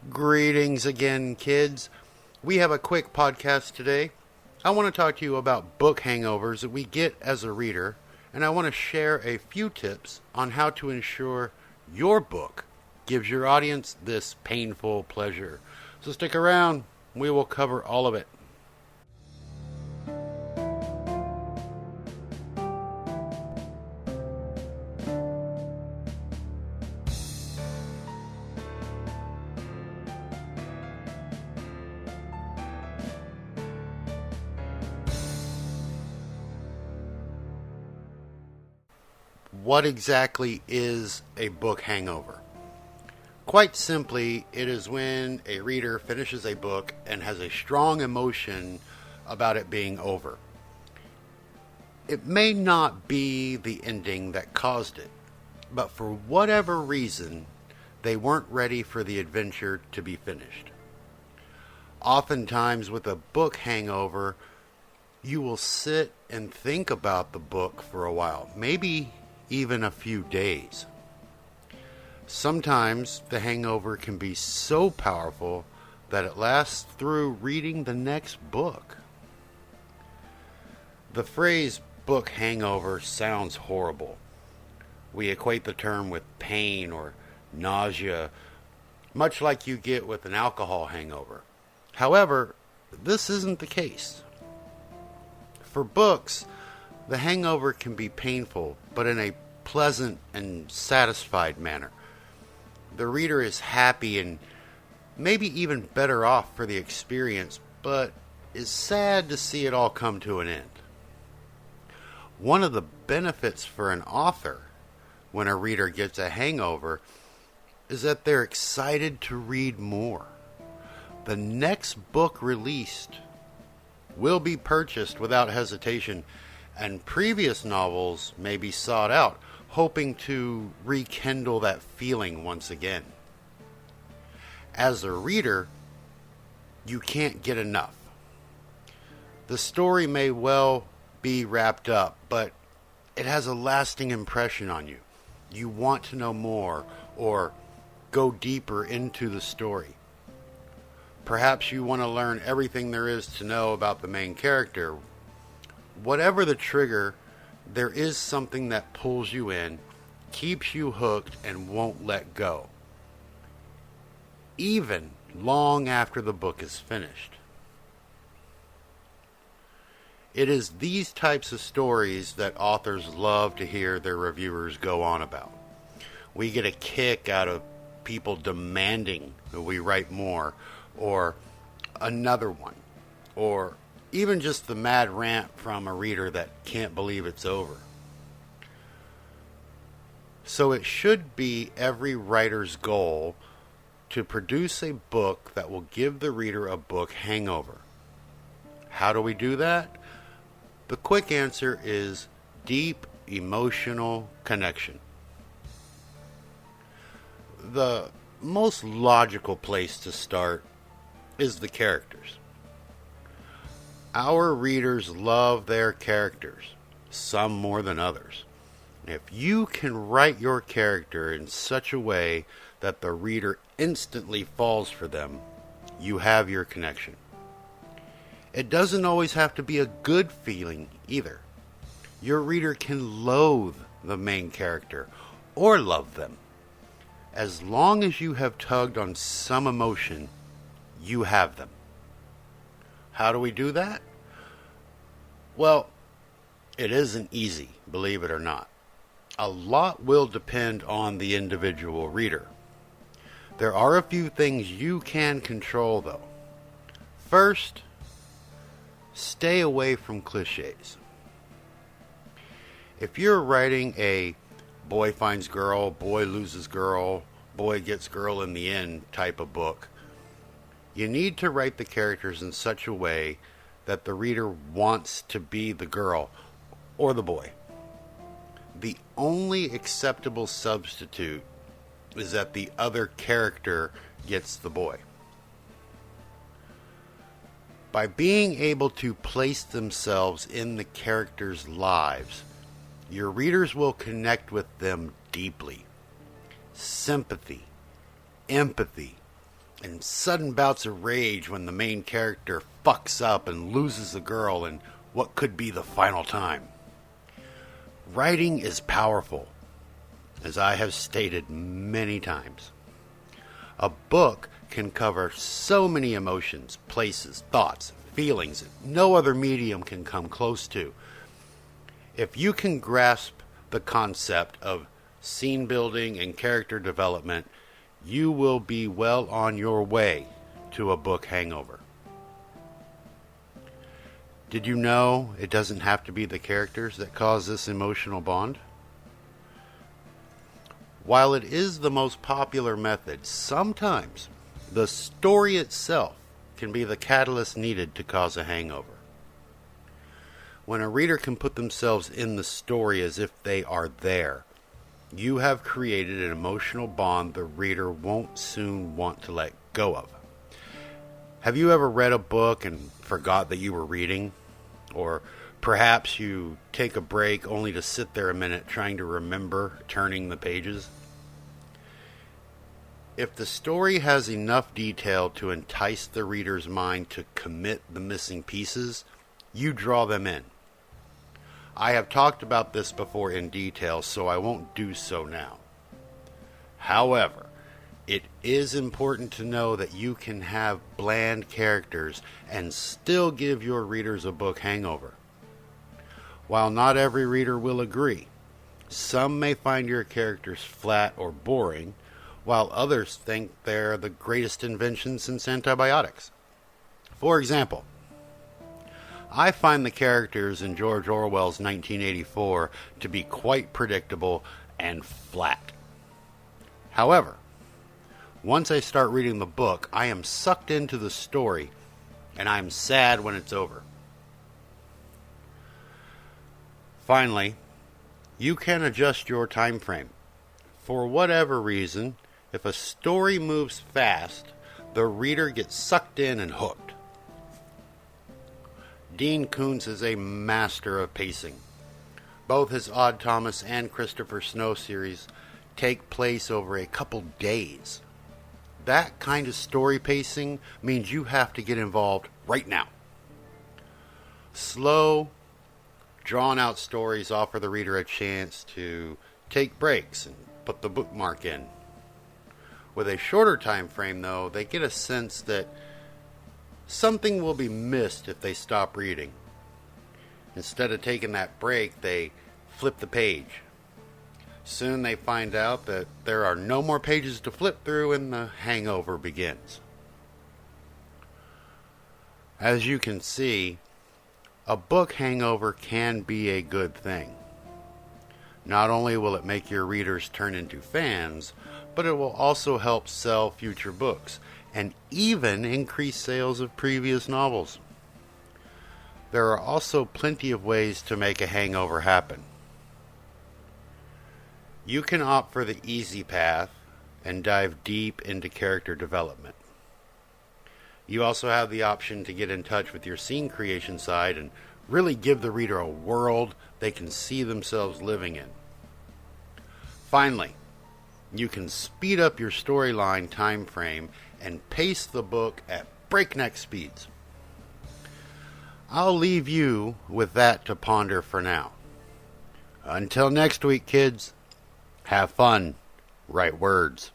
Greetings again, kids. We have a quick podcast today. I want to talk to you about book hangovers that we get as a reader, and I want to share a few tips on how to ensure your book gives your audience this painful pleasure. So stick around, we will cover all of it. What exactly is a book hangover? Quite simply, it is when a reader finishes a book and has a strong emotion about it being over. It may not be the ending that caused it, but for whatever reason, they weren't ready for the adventure to be finished. Oftentimes, with a book hangover, you will sit and think about the book for a while, maybe even a few days. Sometimes the hangover can be so powerful that it lasts through reading the next book. The phrase book hangover sounds horrible. We equate the term with pain or nausea, much like you get with an alcohol hangover. However, this isn't the case. For books, the hangover can be painful, but in a pleasant and satisfied manner. The reader is happy and maybe even better off for the experience, but is sad to see it all come to an end. One of the benefits for an author when a reader gets a hangover is that they're excited to read more. The next book released will be purchased without hesitation, and previous novels may be sought out, hoping to rekindle that feeling once again. As a reader, you can't get enough. The story may well be wrapped up, but it has a lasting impression on you. You want to know more or go deeper into the story. Perhaps you want to learn everything there is to know about the main character. Whatever the trigger, there is something that pulls you in, keeps you hooked, and won't let go, even long after the book is finished. It is these types of stories that authors love to hear their reviewers go on about. We get a kick out of people demanding that we write more, or another one, or even just the mad rant from a reader that can't believe it's over. So it should be every writer's goal to produce a book that will give the reader a book hangover. How do we do that? The quick answer is deep emotional connection. The most logical place to start is the characters. Our readers love their characters, some more than others. If you can write your character in such a way that the reader instantly falls for them, you have your connection. It doesn't always have to be a good feeling either. Your reader can loathe the main character or love them. As long as you have tugged on some emotion, you have them. How do we do that? Well, it isn't easy, believe it or not. A lot will depend on the individual reader. There are a few things you can control, though. First, stay away from cliches. If you're writing a boy finds girl, boy loses girl, boy gets girl in the end type of book, you need to write the characters in such a way that the reader wants to be the girl or the boy. The only acceptable substitute is that the other character gets the boy. By being able to place themselves in the characters' lives, your readers will connect with them deeply. Sympathy, empathy, and sudden bouts of rage when the main character fucks up and loses the girl in what could be the final time. Writing is powerful, as I have stated many times. A book can cover so many emotions, places, thoughts, feelings that no other medium can come close to. If you can grasp the concept of scene building and character development, you will be well on your way to a book hangover. Did you know it doesn't have to be the characters that cause this emotional bond? While it is the most popular method, sometimes the story itself can be the catalyst needed to cause a hangover. When a reader can put themselves in the story as if they are there, you have created an emotional bond the reader won't soon want to let go of. Have you ever read a book and forgot that you were reading? Or perhaps you take a break only to sit there a minute trying to remember turning the pages? If the story has enough detail to entice the reader's mind to commit the missing pieces, you draw them in. I have talked about this before in detail, so I won't do so now. However, it is important to know that you can have bland characters and still give your readers a book hangover. While not every reader will agree, some may find your characters flat or boring, while others think they're the greatest invention since antibiotics. For example, I find the characters in George Orwell's 1984 to be quite predictable and flat. However, once I start reading the book, I am sucked into the story, and I am sad when it's over. Finally, you can adjust your time frame. For whatever reason, if a story moves fast, the reader gets sucked in and hooked. Dean Koontz is a master of pacing. Both his Odd Thomas and Christopher Snow series take place over a couple days. That kind of story pacing means you have to get involved right now. Slow, drawn-out stories offer the reader a chance to take breaks and put the bookmark in. With a shorter time frame, though, they get a sense that something will be missed if they stop reading. Instead of taking that break, they flip the page. Soon they find out that there are no more pages to flip through and the hangover begins. As you can see, a book hangover can be a good thing. Not only will it make your readers turn into fans, but it will also help sell future books and even increase sales of previous novels. There are also plenty of ways to make a hangover happen. You can opt for the easy path and dive deep into character development. You also have the option to get in touch with your scene creation side and really give the reader a world they can see themselves living in. Finally, you can speed up your storyline time frame and pace the book at breakneck speeds. I'll leave you with that to ponder for now. Until next week, kids, have fun, write words.